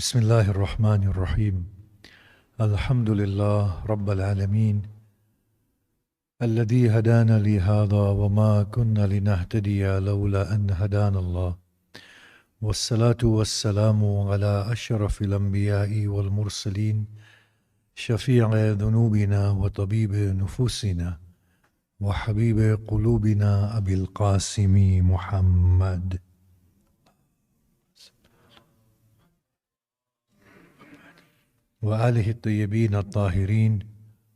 بسم الله الرحمن الرحيم الحمد لله رب العالمين الذي هدانا لهذا وما كنا لنهتدي لولا أن هدانا الله والصلاة والسلام على أشرف الأنبياء والمرسلين شفيع ذنوبنا وطبيب نفوسنا وحبيب قلوبنا أبي القاسم محمد وآله الطيبين الطاهرين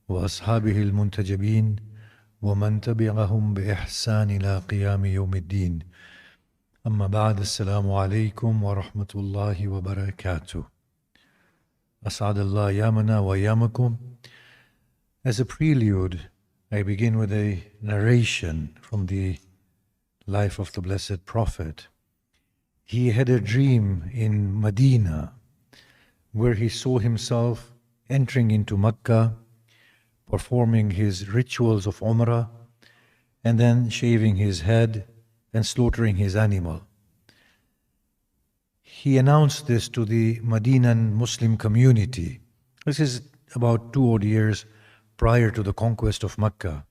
وأصحابه المنتجبين ومن تبعهم بإحسان إلى قيام يوم الدين. أما بعد، السلام عليكم ورحمة الله وبركاته. أسعد الله أيامنا وأيامكم. As a prelude, I begin with a narration from the life of the Blessed Prophet. He had a dream in Medina where he saw himself entering into Mecca, performing his rituals of Umrah, and then shaving his head and slaughtering his animal. He announced this to the Medinan Muslim community. This is about 2 odd years prior to the conquest of Mecca.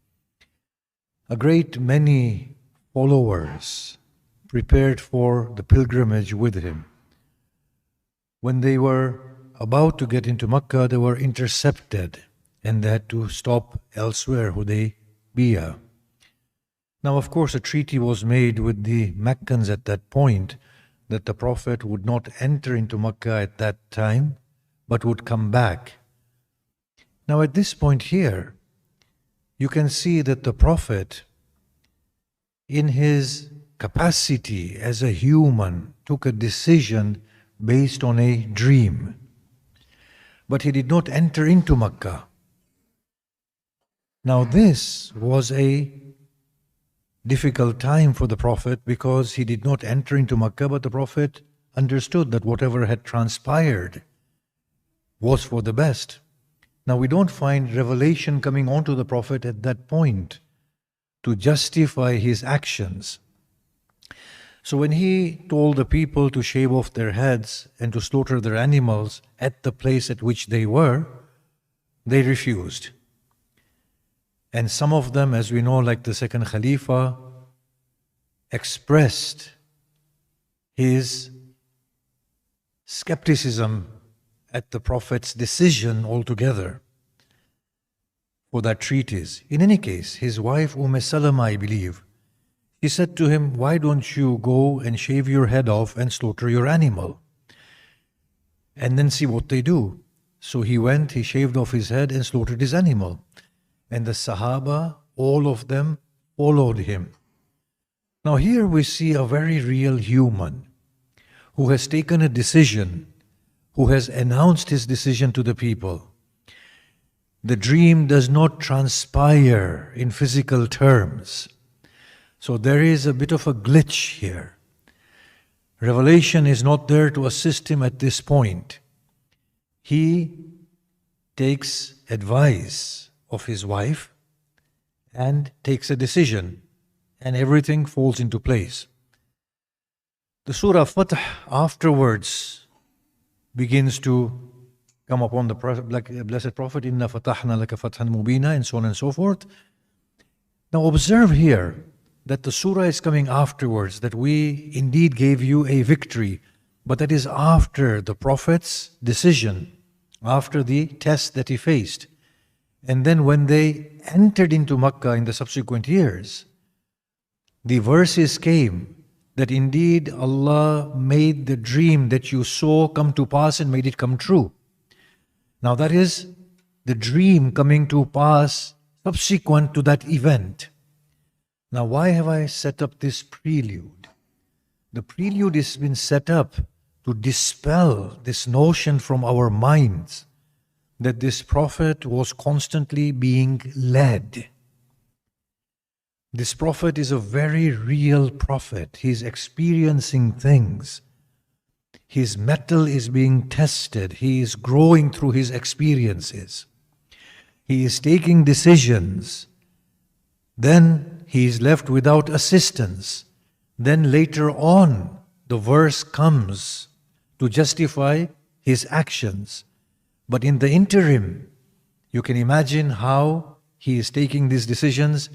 A great many followers prepared for the pilgrimage with him. When they were about to get into Mecca, they were intercepted and they had to stop elsewhere, Hudaybiyah. Now, of course, a treaty was made with the Meccans at that point that the Prophet would not enter into Mecca at that time, but would come back. Now, at this point here, you can see that the Prophet, in his capacity as a human, took a decision based on a dream. But he did not enter into Mecca. Now this was a difficult time for the Prophet because he did not enter into Mecca, but the Prophet understood that whatever had transpired was for the best. Now we don't find revelation coming onto the Prophet at that point to justify his actions. So when he told the people to shave off their heads and to slaughter their animals at the place at which they were, they refused. And some of them, as we know, like the second Khalifa, expressed his skepticism at the Prophet's decision altogether for that treatise. In any case, his wife Salama, I believe, he said to him, "Why don't you go and shave your head off and slaughter your animal? And then see what they do." So he went, he shaved off his head and slaughtered his animal. And the Sahaba, all of them, followed him. Now here we see a very real human who has taken a decision, who has announced his decision to the people. The dream does not transpire in physical terms. So there is a bit of a glitch here. Revelation is not there to assist him at this point. He takes advice of his wife and takes a decision, and everything falls into place. The Surah Fath afterwards begins to come upon the Blessed Prophet, "Inna fatahna laka fathan mubina," and so on and so forth. Now observe here that the surah is coming afterwards, that we indeed gave you a victory, but that is after the Prophet's decision, after the test that he faced. And then when they entered into Mecca in the subsequent years, the verses came that indeed Allah made the dream that you saw come to pass and made it come true. Now that is the dream coming to pass subsequent to that event. Now, why have I set up this prelude? The prelude has been set up to dispel this notion from our minds that this Prophet was constantly being led. This Prophet is a very real Prophet. He is experiencing things. His mettle is being tested. He is growing through his experiences. He is taking decisions. Then he is left without assistance. Then later on, the verse comes to justify his actions. But in the interim, you can imagine how he is taking these decisions,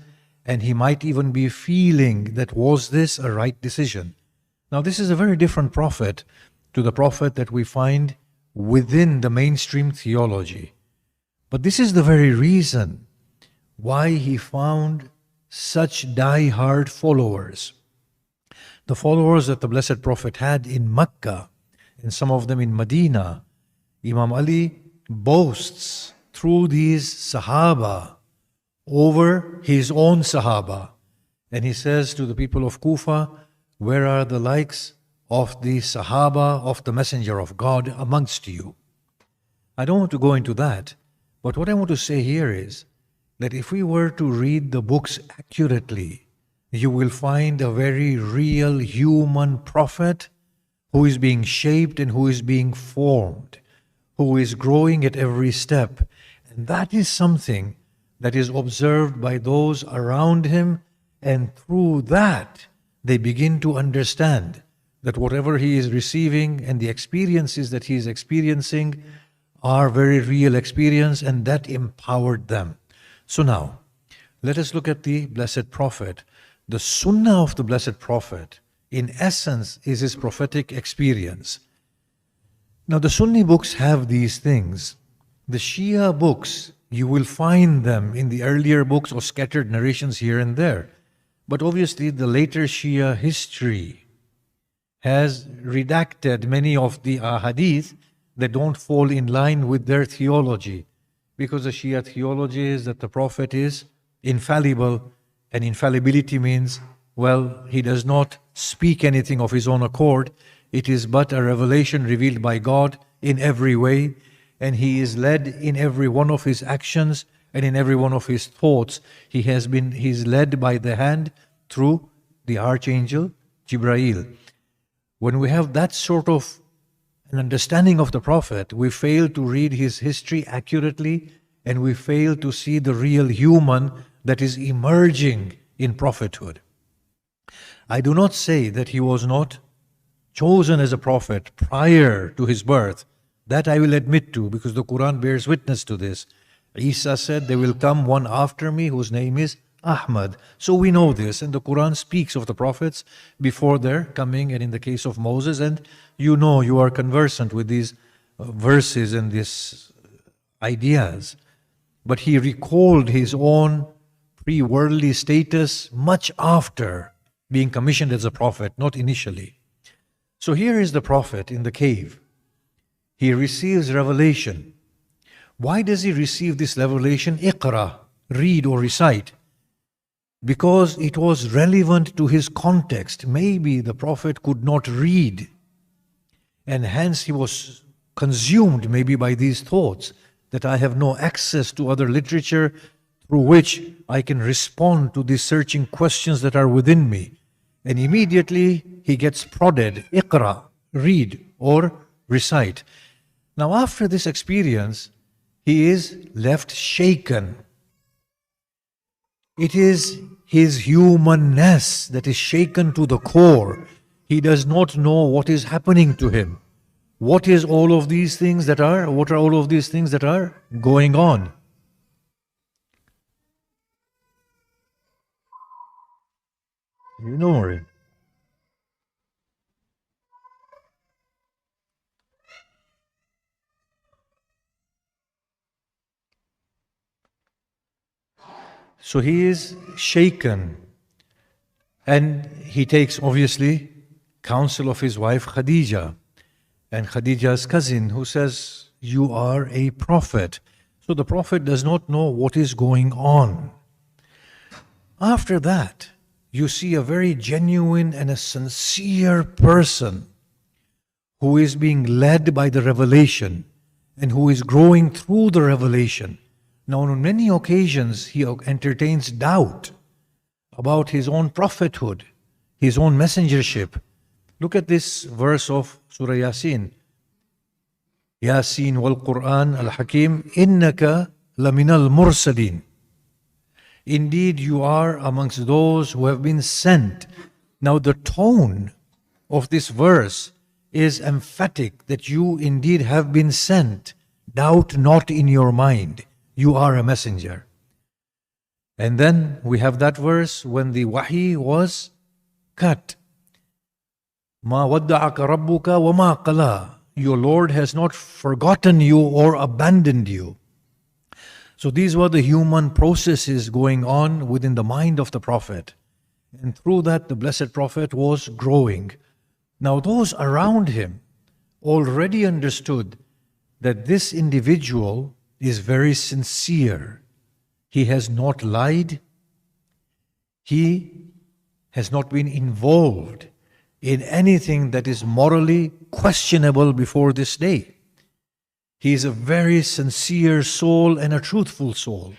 and he might even be feeling that, was this a right decision? Now, this is a very different prophet to the prophet that we find within the mainstream theology. But this is the very reason why he found such die-hard followers. The followers that the Blessed Prophet had in Mecca, and some of them in Medina. Imam Ali boasts through these Sahaba over his own Sahaba. And he says to the people of Kufa, where are the likes of the Sahaba of the Messenger of God amongst you? I don't want to go into that, but what I want to say here is that if we were to read the books accurately, you will find a very real human prophet who is being shaped and who is being formed, who is growing at every step. And that is something that is observed by those around him, and through that they begin to understand that whatever he is receiving and the experiences that he is experiencing are very real experience, and that empowered them. So now, let us look at the Blessed Prophet. The Sunnah of the Blessed Prophet, in essence, is his prophetic experience. Now, the Sunni books have these things. The Shia books, you will find them in the earlier books or scattered narrations here and there. But obviously, the later Shia history has redacted many of the ahadith that don't fall in line with their theology, because the Shia theology is that the Prophet is infallible, and infallibility means, well, he does not speak anything of his own accord. It is but a revelation revealed by God in every way, and he is led in every one of his actions and in every one of his thoughts. He is led by the hand through the archangel Jibrail. When we have that sort of an understanding of the Prophet, we fail to read his history accurately, and we fail to see the real human that is emerging in prophethood. I do not say that he was not chosen as a prophet prior to his birth. That I will admit to, because the Quran bears witness to this. Isa said, there will come one after me whose name is Ahmad. So we know this, and the Quran speaks of the prophets before their coming, and in the case of Moses, and you know, you are conversant with these verses and these ideas. But he recalled his own pre-worldly status much after being commissioned as a prophet, not initially. So here is the prophet in the cave. He receives revelation. Why does he receive this revelation? Iqra, read or recite. Because it was relevant to his context. Maybe the prophet could not read, and hence he was consumed maybe by these thoughts that I have no access to other literature through which I can respond to these searching questions that are within me. And immediately he gets prodded, Iqra, read or recite. Now after this experience, he is left shaken. It is his humanness that is shaken to the core. He does not know what is happening to him. What are all of these things that are going on? You know it. So he is shaken, and he takes obviously counsel of his wife Khadija, and Khadija's cousin, who says, you are a prophet. So the prophet does not know what is going on. After that, you see a very genuine and a sincere person who is being led by the revelation and who is growing through the revelation. Now, on many occasions, he entertains doubt about his own prophethood, his own messengership. Look at this verse of Surah Yasin. Yasin wal Quran al Hakim, innaka laminal mursalin. Indeed, you are amongst those who have been sent. Now, the tone of this verse is emphatic that you indeed have been sent. Doubt not in your mind, you are a messenger. And then we have that verse when the wahi was cut. Ma wadda'aka rabbuka wa ma qala. Your Lord has not forgotten you or abandoned you. So these were the human processes going on within the mind of the Prophet. And through that, the Blessed Prophet was growing. Now those around him already understood that this individual is very sincere. He has not lied. He has not been involved in anything that is morally questionable before this day. He is a very sincere soul and a truthful soul.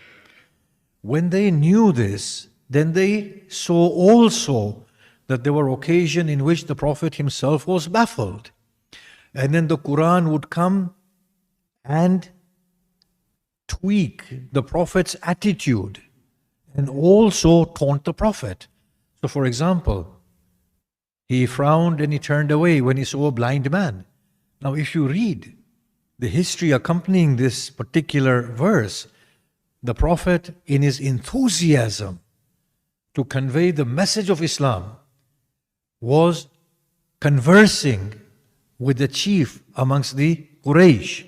When they knew this, then they saw also that there were occasions in which the Prophet himself was baffled. And then the Quran would come and tweak the Prophet's attitude and also taunt the Prophet. So for example, he frowned and he turned away when he saw a blind man. Now if you read the history accompanying this particular verse, the Prophet, in his enthusiasm to convey the message of Islam, was conversing with the chief amongst the Quraysh.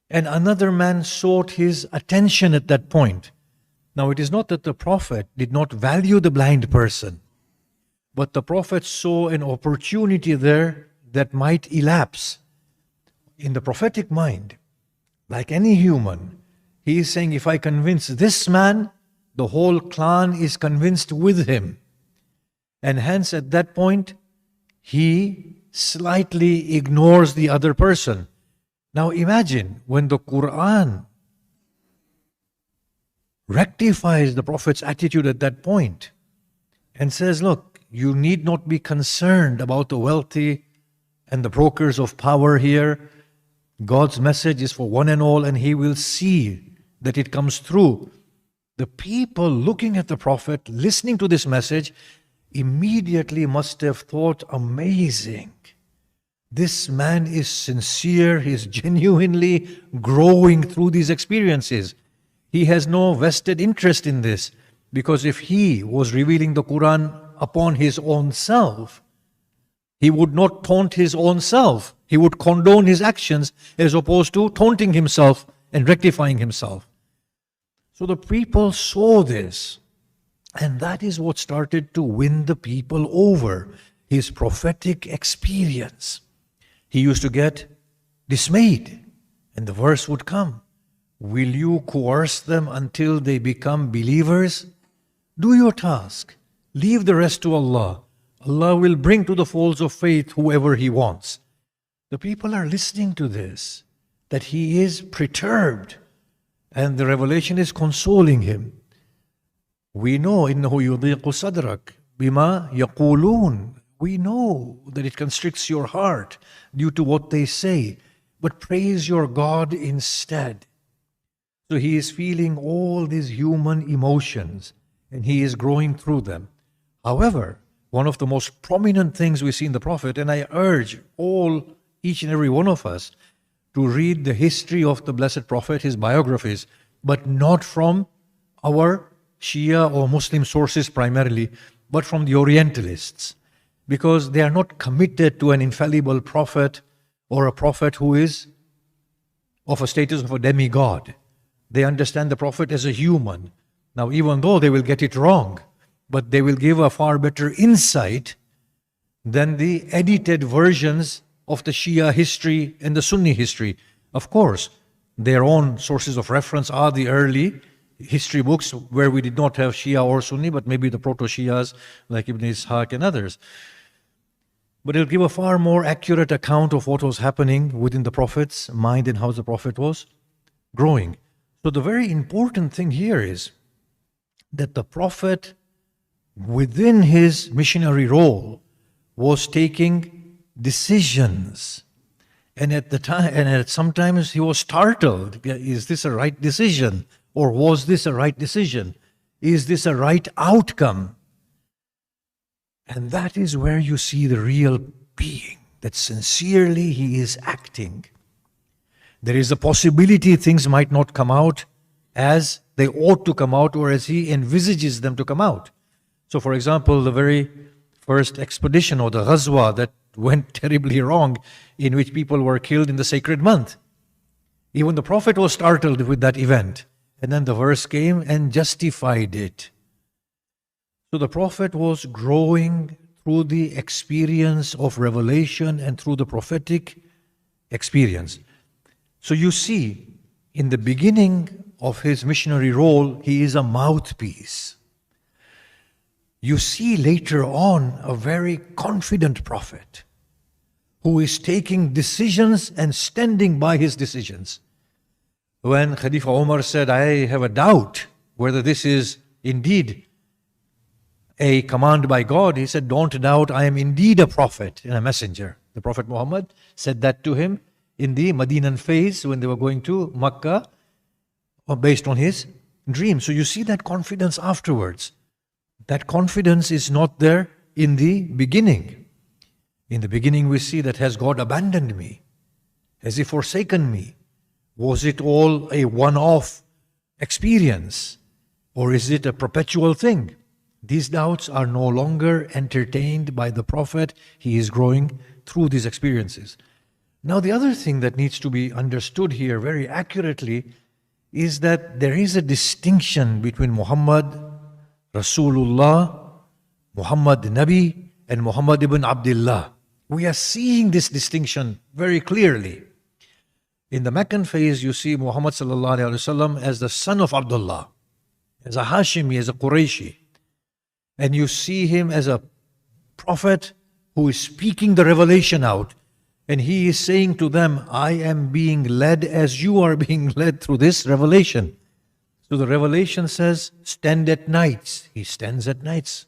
And another man sought his attention at that point. Now it is not that the Prophet did not value the blind person, but the Prophet saw an opportunity there that might elapse. In the prophetic mind, like any human, he is saying, if I convince this man, the whole clan is convinced with him. And hence at that point, he slightly ignores the other person. Now imagine when the Quran rectifies the Prophet's attitude at that point and says, look, you need not be concerned about the wealthy and the brokers of power here. God's message is for one and all, and He will see that it comes through. The people looking at the Prophet, listening to this message, immediately must have thought, amazing. This man is sincere, he is genuinely growing through these experiences. He has no vested interest in this, because if he was revealing the Quran upon his own self, he would not taunt his own self. He would condone his actions as opposed to taunting himself and rectifying himself. So the people saw this, and that is what started to win the people over, his prophetic experience. He used to get dismayed, and the verse would come, will you coerce them until they become believers? Do your task. Leave the rest to Allah. Allah will bring to the folds of faith whoever He wants. The people are listening to this, that he is perturbed, and the revelation is consoling him. We know, إِنَّهُ يُضِيقُ صَدْرَكَ بِمَا يَقُولُونَ. We know that it constricts your heart due to what they say, but praise your God instead. So he is feeling all these human emotions, and he is growing through them. However, one of the most prominent things we see in the Prophet, and I urge each and every one of us to read the history of the Blessed Prophet, his biographies, but not from our Shia or Muslim sources primarily, but from the Orientalists, because they are not committed to an infallible prophet or a prophet who is of a status of a demigod. They understand the Prophet as a human. Now, even though they will get it wrong, but they will give a far better insight than the edited versions of the Shia history and the Sunni history. Of course, their own sources of reference are the early history books where we did not have Shia or Sunni, but maybe the proto-Shias like Ibn Ishaq and others. But it'll give a far more accurate account of what was happening within the Prophet's mind and how the Prophet was growing. So the very important thing here is that the Prophet, within his missionary role, was taking decisions. And at the time, and sometimes he was startled. Is this a right decision? Or was this a right decision? Is this a right outcome? And that is where you see the real being, that sincerely he is acting. There is a possibility things might not come out as they ought to come out or as he envisages them to come out. So for example, the very first expedition or the ghazwa that went terribly wrong, in which people were killed in the sacred month. Even the Prophet was startled with that event. And then the verse came and justified it. So the Prophet was growing through the experience of revelation and through the prophetic experience. So you see, in the beginning of his missionary role, he is a mouthpiece. You see later on a very confident prophet who is taking decisions and standing by his decisions. When Khalifa Umar said, I have a doubt whether this is indeed a command by God, he said, don't doubt, I am indeed a prophet and a messenger. The Prophet Muhammad said that to him in the Medinan phase when they were going to Makkah, based on his dream. So you see that confidence afterwards. That confidence is not there in the beginning. In the beginning we see that, has God abandoned me? Has he forsaken me? Was it all a one-off experience? Or is it a perpetual thing? These doubts are no longer entertained by the Prophet. He is growing through these experiences. Now the other thing that needs to be understood here very accurately is that there is a distinction between Muhammad Rasulullah, Muhammad Nabi, and Muhammad ibn Abdullah. We are seeing this distinction very clearly. In the Meccan phase, you see Muhammad sallallahu alaihi wasallam as the son of Abdullah, as a Hashimi, as a Qurayshi. And you see him as a prophet who is speaking the revelation out. And he is saying to them, I am being led as you are being led through this revelation. So the revelation says, stand at nights. He stands at nights.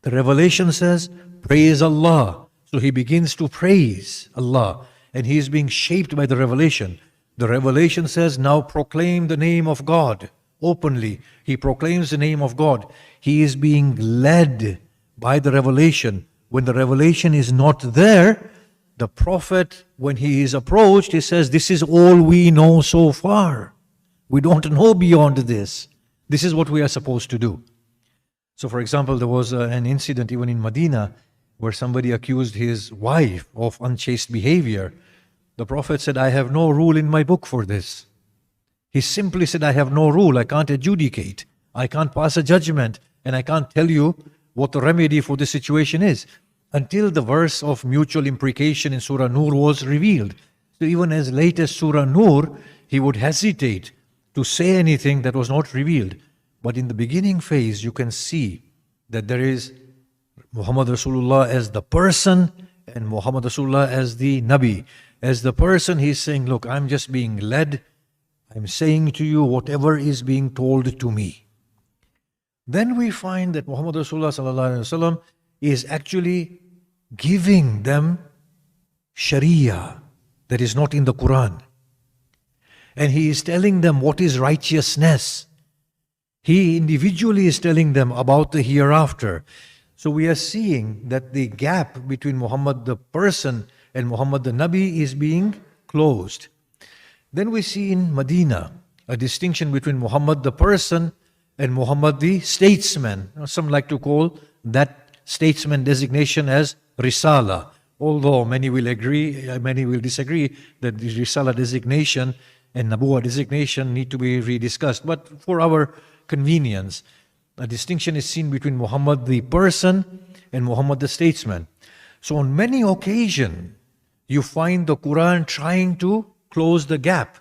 The revelation says, praise Allah. So he begins to praise Allah. And he is being shaped by the revelation. The revelation says, now proclaim the name of God openly. He proclaims the name of God. He is being led by the revelation. When the revelation is not there, the Prophet, when he is approached, he says, this is all we know so far. We don't know beyond this. This is what we are supposed to do. So for example, there was an incident even in Medina where somebody accused his wife of unchaste behavior. The Prophet said, I have no rule in my book for this. He simply said, I have no rule. I can't adjudicate. I can't pass a judgment. And I can't tell you what the remedy for this situation is, until the verse of mutual imprecation in Surah Nur was revealed. So even as late as Surah Nur, he would hesitate to say anything that was not revealed. But in the beginning phase, you can see that there is Muhammad Rasulullah as the person and Muhammad Rasulullah as the Nabi. As the person, he's saying, look, I'm just being led. I'm saying to you whatever is being told to me. Then we find that Muhammad Rasulullah sallallahu alaihi wasallam is actually giving them Sharia that is not in the Quran. And he is telling them what is righteousness. He individually is telling them about the hereafter. So we are seeing that the gap between Muhammad the person and Muhammad the Nabi is being closed. Then we see in Medina a distinction between Muhammad the person and Muhammad the statesman. Some like to call that statesman designation as Risala, although many will agree, many will disagree that the Risala designation and Nabuwa designation need to be rediscussed. But for our convenience, a distinction is seen between Muhammad the person and Muhammad the statesman. So on many occasions, you find the Quran trying to close the gap.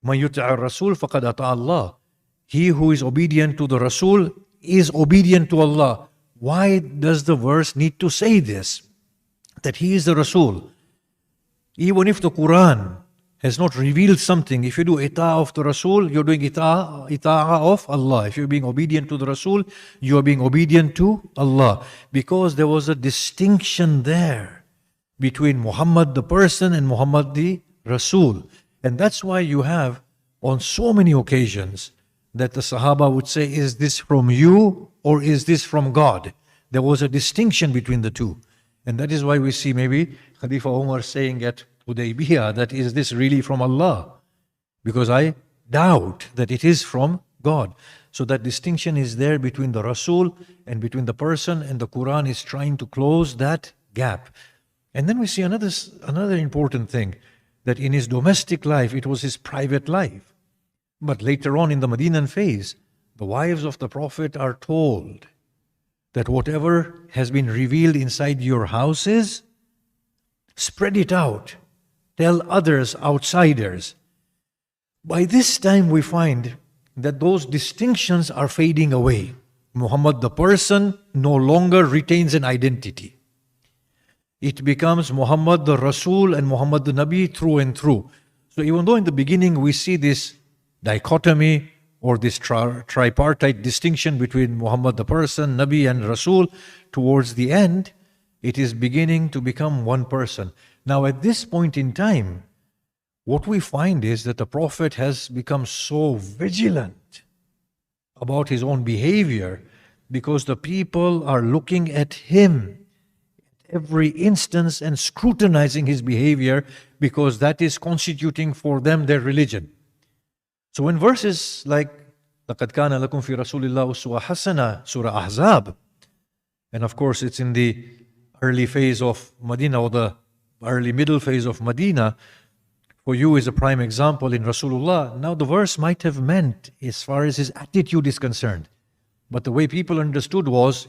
مَن يُطِعِ الرَّسُولِ فَقَدْ أَطَاعَ اللَّهِ. He who is obedient to the Rasul is obedient to Allah. Why does the verse need to say this? That he is the Rasul. Even if the Quran has not revealed something, if you do ita'ah of the Rasul, you're doing ita'ah of Allah. If you're being obedient to the Rasul, you are being obedient to Allah. Because there was a distinction there between Muhammad the person and Muhammad the Rasul. And that's why you have on so many occasions that the Sahaba would say, is this from you or is this from God? There was a distinction between the two. And that is why we see maybe Khalifa Umar saying at Hudaybiyah that is this really from Allah? Because I doubt that it is from God. So that distinction is there between the Rasul and between the person, and the Quran is trying to close that gap. And then we see another important thing, that in his domestic life, it was his private life. But later on in the Medinan phase, the wives of the Prophet are told that whatever has been revealed inside your houses, spread it out. Tell others, outsiders. By this time we find that those distinctions are fading away. Muhammad the person no longer retains an identity. It becomes Muhammad the Rasul and Muhammad the Nabi through and through. So even though in the beginning we see this dichotomy or this tripartite distinction between Muhammad the person, Nabi and Rasul, towards the end, it is beginning to become one person. Now at this point in time, what we find is that the Prophet has become so vigilant about his own behavior because the people are looking at him at every instance and scrutinizing his behavior because that is constituting for them their religion. So when verses like لَقَدْ كَانَ لَكُمْ فِي رَسُولِ اللَّهِ أُسْوَةٌ حَسَنَةٌ Surah Ahzab, and of course it's in the early phase of Medina or the early middle phase of Medina, for you is a prime example in Rasulullah. Now the verse might have meant as far as his attitude is concerned, but the way people understood was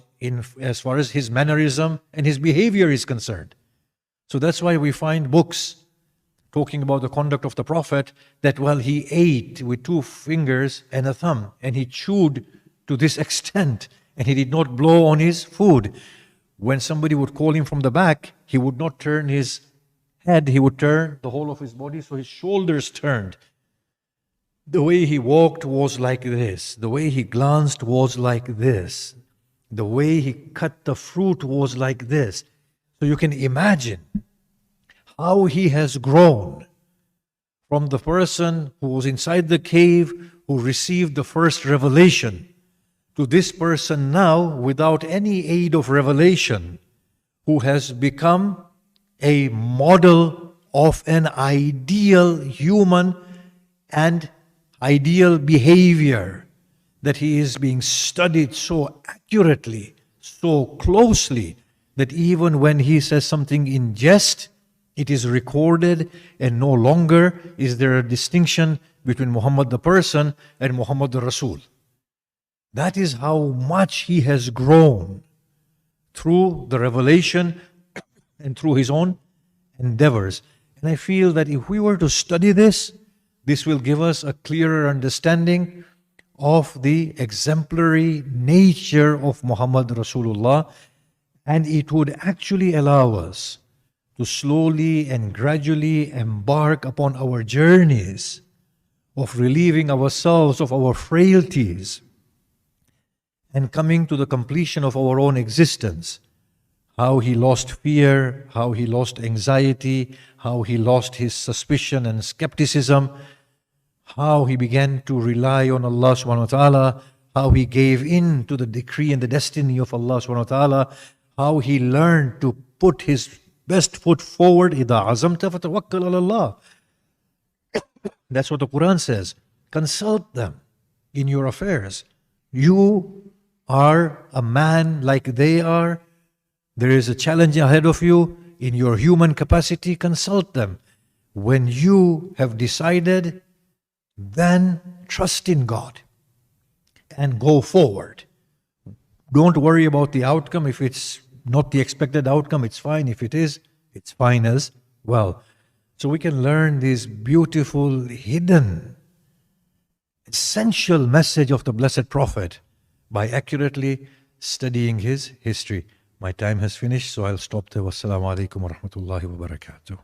as far as his mannerism and his behavior is concerned. So that's why we find books talking about the conduct of the Prophet, that while he ate with 2 fingers and a thumb, and he chewed to this extent, and he did not blow on his food. When somebody would call him from the back, he would not turn his head, he would turn the whole of his body, so his shoulders turned. The way he walked was like this. The way he glanced was like this. The way he cut the fruit was like this. So you can imagine how he has grown from the person who was inside the cave, who received the first revelation, to this person now, without any aid of revelation, who has become a model of an ideal human and ideal behavior, that he is being studied so accurately, so closely, that even when he says something in jest, it is recorded, and no longer is there a distinction between Muhammad the person and Muhammad the Rasul. That is how much he has grown through the revelation and through his own endeavors. And I feel that if we were to study this, this will give us a clearer understanding of the exemplary nature of Muhammad Rasulullah, and it would actually allow us to slowly and gradually embark upon our journeys of relieving ourselves of our frailties and coming to the completion of our own existence. How he lost fear, how he lost anxiety, how he lost his suspicion and skepticism, how he began to rely on Allah subhanahu wa ta'ala, how he gave in to the decree and the destiny of Allah subhanahu wa ta'ala, how he learned to put his best foot forward. إِذَا عَزَمْتَ فَتَوَكَّلْ عَلَى اللَّهِ. That's what the Quran says. Consult them in your affairs. You are a man like they are. There is a challenge ahead of you. In your human capacity, consult them. When you have decided, then trust in God and go forward. Don't worry about the outcome. If it's not the expected outcome, it's fine. If it is, it's fine as well. So we can learn this beautiful, hidden, essential message of the Blessed Prophet by accurately studying his history. My time has finished, so I'll stop there. Wassalamu alaikum wa rahmatullahi wa barakatuh.